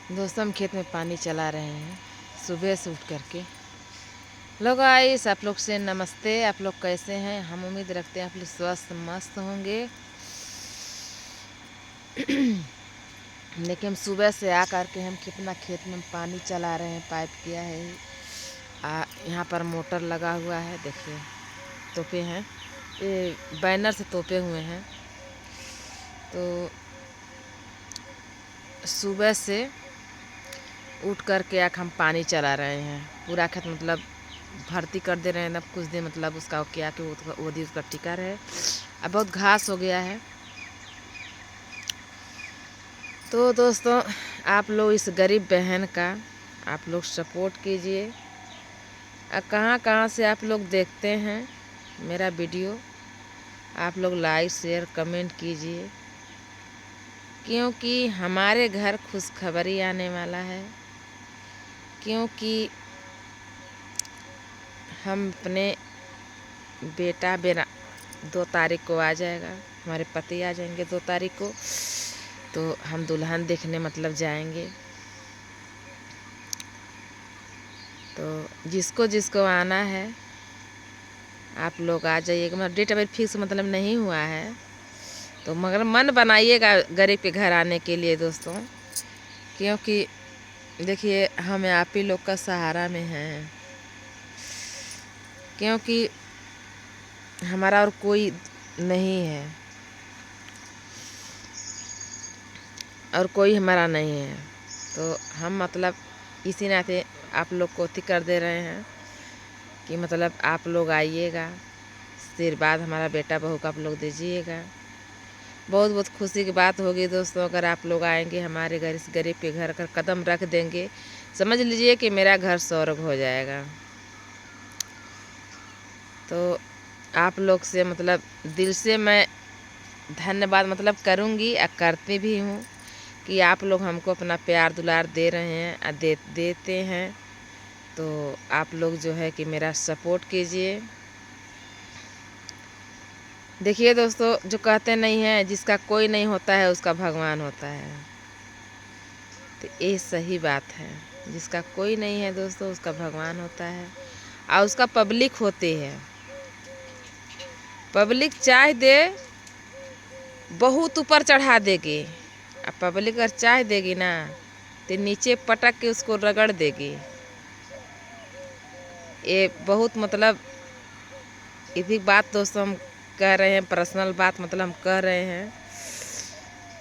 दोस्तों हम खेत में पानी चला रहे हैं सुबह से उठ करके। लोग गाइस, आप लोग से नमस्ते। आप लोग कैसे हैं? हम उम्मीद रखते हैं आप लोग स्वस्थ मस्त होंगे। देखिए हम सुबह से आ करके हम कितना खेत में पानी चला रहे हैं। पाइप किया है, यहाँ पर मोटर लगा हुआ है। देखिए तोपे हैं, ये बैनर से तोपे हुए हैं। तो सुबह से उठ कर के आके हम पानी चला रहे हैं। पूरा खेत मतलब भर्ती कर दे रहे हैं। अब कुछ दिन मतलब उसका क्या कि वो दी उसका टिका रहे। अब बहुत घास हो गया है। तो दोस्तों आप लोग इस गरीब बहन का आप लोग सपोर्ट कीजिए। कहाँ कहाँ से आप लोग देखते हैं मेरा वीडियो, आप लोग लाइक शेयर कमेंट कीजिए, क्योंकि हमारे घर खुशखबरी आने वाला है। क्योंकि हम अपने बेटा 2 तारीख को आ जाएगा, हमारे पति आ जाएंगे 2 तारीख को। तो हम दुल्हन देखने मतलब जाएंगे। तो जिसको जिसको आना है आप लोग आ जाइएगा। मतलब डेट अभी फिक्स मतलब नहीं हुआ है, तो मगर मन बनाइएगा गरीब के घर आने के लिए दोस्तों। क्योंकि देखिए हम आप ही लोग का सहारा में हैं। क्योंकि हमारा और कोई नहीं है, और कोई हमारा नहीं है। तो हम मतलब इसी नाते आप लोग को कर दे रहे हैं कि मतलब आप लोग आइएगा, आशीर्वाद हमारा बेटा बहू का आप लोग दीजिएगा। बहुत बहुत खुशी की बात होगी दोस्तों अगर आप लोग आएंगे हमारे घर, इस गरीब के घर का कदम रख देंगे। समझ लीजिए कि मेरा घर स्वर्ग हो जाएगा। तो आप लोग से मतलब दिल से मैं धन्यवाद मतलब करूँगी और करती भी हूँ कि आप लोग हमको अपना प्यार दुलार दे रहे हैं और देते हैं। तो आप लोग जो है कि मेरा सपोर्ट कीजिए। देखिए दोस्तों, जो कहते नहीं हैं जिसका कोई नहीं होता है उसका भगवान होता है, तो ये सही बात है। जिसका कोई नहीं है दोस्तों उसका भगवान होता है, और उसका पब्लिक होती है। पब्लिक चाह दे बहुत ऊपर चढ़ा देगी, और पब्लिक अगर चाह देगी ना तो नीचे पटक के उसको रगड़ देगी। ये बहुत मतलब इसी बात दोस्तों हम कह रहे हैं, पर्सनल बात मतलब हम कह रहे हैं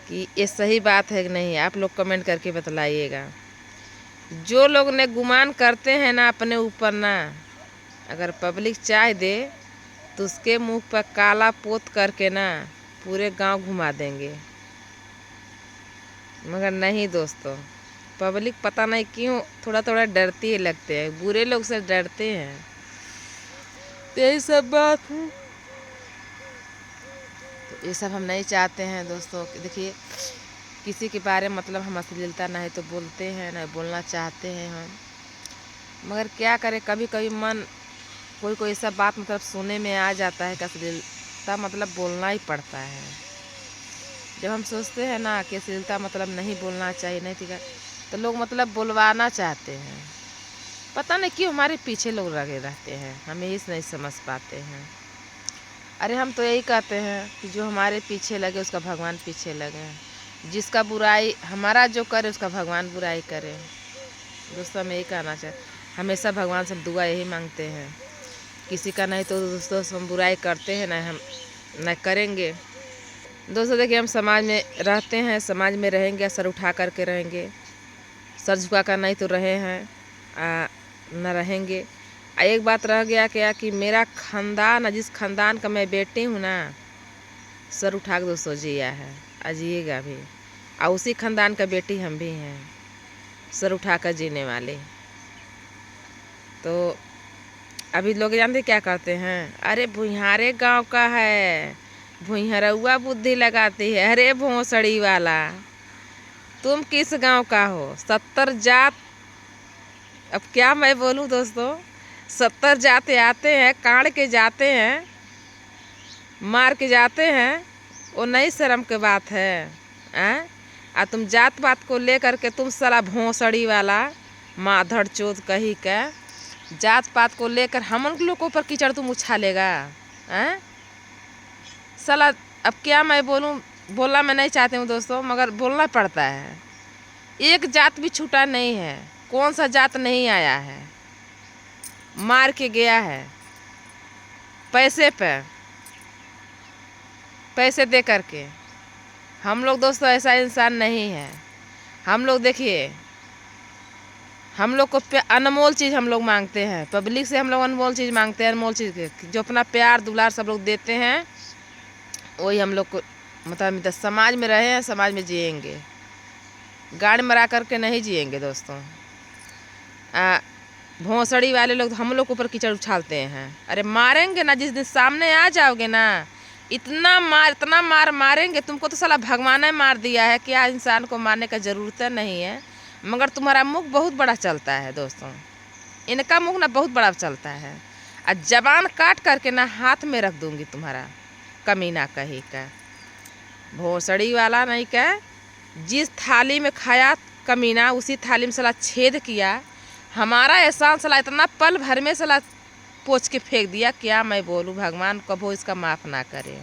कि ये सही बात है कि नहीं। आप लोग कमेंट करके बतलाइएगा। जो लोग ने गुमान करते हैं ना अपने ऊपर ना, अगर पब्लिक चाह दे तो उसके मुंह पर काला पोत करके ना पूरे गांव घुमा देंगे। मगर नहीं दोस्तों, पब्लिक पता नहीं क्यों थोड़ा थोड़ा डरती है, लगते हैं बुरे लोग से डरते हैं। तो यही सब बात है। तो ये सब हम नहीं चाहते हैं दोस्तों। देखिए किसी के बारे में मतलब हम अश्लीलता नहीं तो बोलते हैं, नहीं बोलना चाहते हैं हम, मगर क्या करें कभी कभी मन कोई कोई ऐसा बात मतलब सुनने में आ जाता है कि अश्लीलता मतलब बोलना ही पड़ता है। जब हम सोचते हैं ना कि अश्लीलता मतलब नहीं बोलना चाहिए, नहीं ठीक है, तो लोग मतलब बुलवाना चाहते हैं। पता नहीं क्यों हमारे पीछे लोग लगे रहते हैं, हम यही नहीं समझ पाते हैं। अरे हम तो यही कहते हैं कि जो हमारे पीछे लगे उसका भगवान पीछे लगे। जिसका बुराई हमारा जो करे उसका भगवान बुराई करे। दोस्तों हम यही कहना चाहते, हमेशा भगवान से दुआ यही मांगते हैं। किसी का नहीं तो दोस्तों हम बुराई करते हैं ना, हम न करेंगे। दोस्तों देखिए हम समाज में रहते हैं, समाज में रहेंगे, सर उठा करके रहेंगे। सर झुका कर नहीं तो रहे हैं न रहेंगे। एक बात रह गया क्या कि मेरा खानदान, जिस खानदान का मैं बेटी हूँ ना, सर उठा के दोस्तों जिया है, जिएगा भी। और उसी खानदान का बेटी हम भी हैं, सर उठा कर जीने वाले। तो अभी लोग जानते क्या करते हैं, अरे भुइहारे गांव का है, भुइहरउआ बुद्धि लगाती है। अरे भोसड़ी वाला, तुम किस गांव का हो? 70 जात, अब क्या मैं बोलूं दोस्तों, 70 जाते आते हैं, काट के जाते हैं, मार के जाते हैं। वो नहीं शर्म की बात है। तुम जात पात को लेकर के तुम साला भोंसड़ी वाला माधड़ चोद कही के जात पात को लेकर हम लोग के ऊपर कीचड़ तुम उछालेगा हैं साला। अब क्या मैं बोलूं, बोलना मैं नहीं चाहती हूँ दोस्तों, मगर बोलना पड़ता है। एक जात भी छूटा नहीं है, कौन सा जात नहीं आया है, मार के गया है पैसे पे, पैसे दे करके। हम लोग दोस्तों ऐसा इंसान नहीं है। हम लोग देखिए, हम लोग को अनमोल चीज़ हम लोग मांगते हैं, पब्लिक से हम लोग अनमोल चीज़ मांगते हैं। अनमोल चीज़ जो अपना प्यार दुलार सब लोग देते हैं, वही हम लोग को मतलब समाज में रहे हैं, समाज में जिएंगे, गाड़ी मरा करके नहीं जिएंगे दोस्तों। भोंसड़ी वाले लोग हम लोग के ऊपर कीचड़ उछालते हैं। अरे मारेंगे ना, जिस दिन सामने आ जाओगे ना, इतना मार मारेंगे तुमको तो साला भगवान ने मार दिया है। क्या इंसान को मारने का ज़रूरत नहीं है, मगर तुम्हारा मुख बहुत बड़ा चलता है दोस्तों। इनका मुख ना बहुत बड़ा चलता है, और जबान काट करके ना हाथ में रख दूंगी तुम्हारा, कमीना कही का भोंसड़ी वाला नहीं का। जिस थाली में खाया कमीना, उसी थाली में साला छेद किया। हमारा एहसान साला इतना पल भर में साला पोंछ के फेंक दिया। क्या मैं बोलूँ, भगवान कबो इसका माफ़ ना करे।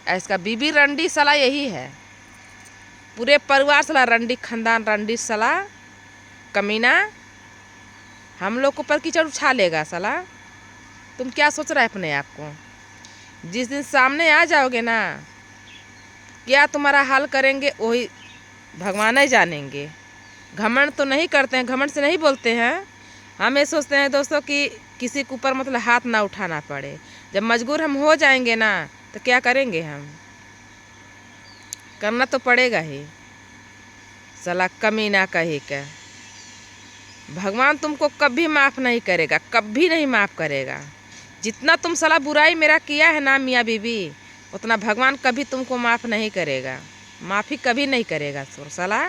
इसका बीबी रंडी साला यही है, पूरे परिवार साला रंडी, खानदान रंडी साला कमीना। हम लोग को ऊपर कीचड़ उछालेगा साला। तुम क्या सोच रहे अपने आप को? जिस दिन सामने आ जाओगे ना, क्या तुम्हारा हाल करेंगे वही भगवान ही जानेंगे। घमंड तो नहीं करते हैं, घमंड से नहीं बोलते हैं। हम ये सोचते हैं दोस्तों कि किसी के ऊपर मतलब हाथ ना उठाना पड़े। जब मजबूर हम हो जाएंगे ना, तो क्या करेंगे हम? करना तो पड़ेगा ही साला कमीना कही के। भगवान तुमको कभी माफ़ नहीं करेगा, कभी नहीं माफ़ करेगा। जितना तुम साला बुराई मेरा किया है ना मियाँ बीबी, उतना भगवान कभी तुमको माफ़ नहीं करेगा, माफ़ी कभी नहीं करेगा। साला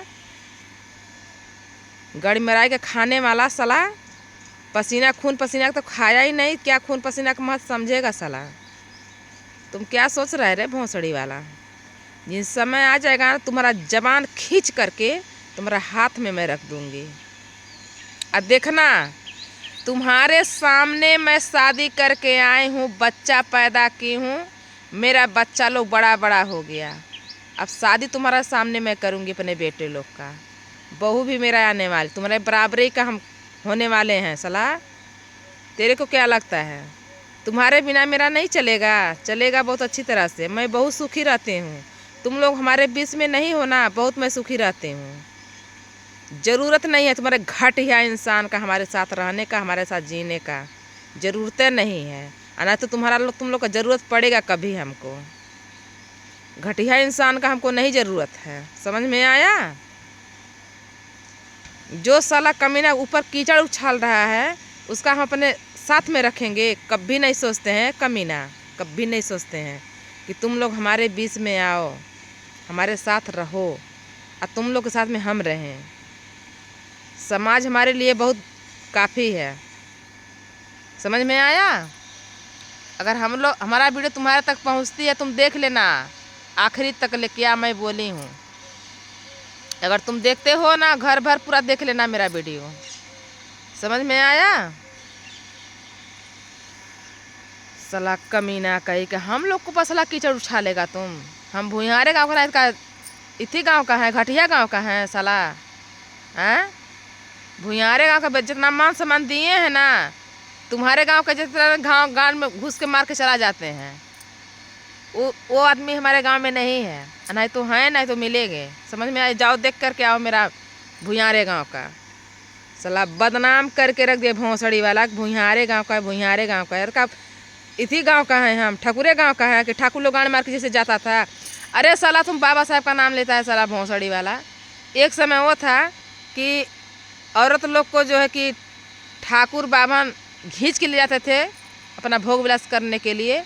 गड़ी मराई के खाने वाला साला, पसीना खून पसीना तो खाया ही नहीं, क्या खून पसीना का महत्व समझेगा साला? तुम क्या सोच रहे रे भोंसड़ी वाला? जिस समय आ जाएगा ना, तुम्हारा जबान खींच करके तुम्हारा हाथ में मैं रख दूंगी। अब देखना, तुम्हारे सामने मैं शादी करके आई हूँ, बच्चा पैदा की हूँ, मेरा बच्चा लोग बड़ा बड़ा हो गया। अब शादी तुम्हारा सामने मैं करूँगी अपने बेटे लोग का। बहू भी मेरा आने वाली, तुम्हारे बराबरी का हम होने वाले हैं साला। तेरे को क्या लगता है तुम्हारे बिना मेरा नहीं चलेगा? चलेगा बहुत अच्छी तरह से। मैं बहुत सुखी रहती हूँ, तुम लोग हमारे बीच में नहीं होना, बहुत मैं सुखी रहती हूँ। ज़रूरत नहीं है तुम्हारे घटिया इंसान का हमारे साथ रहने का, हमारे साथ जीने का ज़रूरतें नहीं है। ना तो तुम लोग का ज़रूरत पड़ेगा कभी हमको। घटिया इंसान का हमको नहीं ज़रूरत है, समझ में आया? जो साला कमीना ऊपर कीचड़ उछाल रहा है, उसका हम अपने साथ में रखेंगे। कभी नहीं सोचते हैं कमीना, कभी नहीं सोचते हैं कि तुम लोग हमारे बीच में आओ, हमारे साथ रहो, और तुम लोग के साथ में हम रहें। समाज हमारे लिए बहुत काफ़ी है, समझ में आया? अगर हमारा वीडियो तुम्हारे तक पहुंचती है, तुम देख लेना आखिरी तक ले क्या मैं बोली हूँ। अगर तुम देखते हो ना, घर भर पूरा देख लेना मेरा वीडियो, समझ में आया? साला कमीना कही कि हम लोग को पसला कीचड़ उछालेगा तुम। हम भुइयारे गाँव का इसी गांव का है, घटिया गांव का है साला। हैं भुइयारे गांव का जितना मान सम्मान दिए हैं ना, तुम्हारे गांव का जितना गांव में घुस के मार के चला जाते हैं, वो आदमी हमारे गांव में नहीं है। नहीं तो हैं, नहीं तो मिलेंगे, समझ में आए? जाओ देख करके आओ मेरा भुइयारे गांव का। साला बदनाम करके रख दिए भोंसड़ी वाला, भुइयारे गांव का है, भुइयारे गांव का है। का इसी गांव का है, हम ठाकुरे गांव का है कि ठाकुर लोग गाड़ मार के जैसे जाता था। अरे साला तुम बाबा साहब का नाम लेता है साला भोंसड़ी वाला। एक समय वो था कि औरत लोग को जो है कि ठाकुर बाबा खींच के ले जाते थे अपना भोग विलास करने के लिए।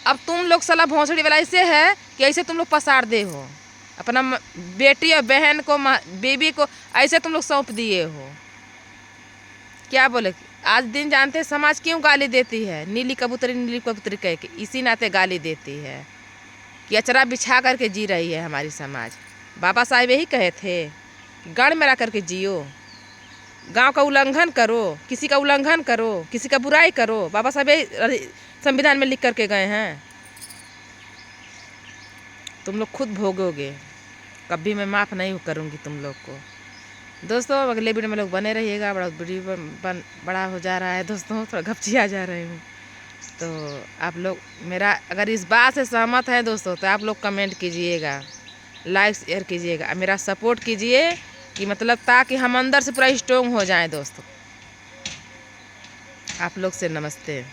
अब तुम लोग साला भोंसड़ी वाला ऐसे है कि ऐसे तुम लोग पसार दे हो, अपना बेटी और बहन को, बीबी को ऐसे तुम लोग सौंप दिए हो। क्या बोले? आज दिन जानते हैं समाज क्यों गाली देती है? नीली कबूतरी कह के इसी नाते गाली देती है कि अचरा बिछा करके जी रही है हमारी समाज। बाबा साहब यही कहे थे, गण में रह करके जियो, गांव का उल्लंघन करो, किसी का उल्लंघन करो, किसी का बुराई करो। बाबा साहब यही संविधान में लिख करके गए हैं। तुम लोग खुद भोगोगे, कभी मैं माफ़ नहीं करूँगी तुम लोग को। दोस्तों अगले वीडियो में लोग बने रहिएगा। वीडियो बड़ा हो जा रहा है दोस्तों, थोड़ा घपचिया जा रही हूँ। तो आप लोग मेरा अगर इस बात से सहमत हैं दोस्तों तो आप लोग कमेंट कीजिएगा, लाइक शेयर कीजिएगा, मेरा सपोर्ट कीजिए कि मतलब ताकि हम अंदर से पूरा स्ट्रॉन्ग हो जाएं दोस्तों। आप लोग से नमस्ते।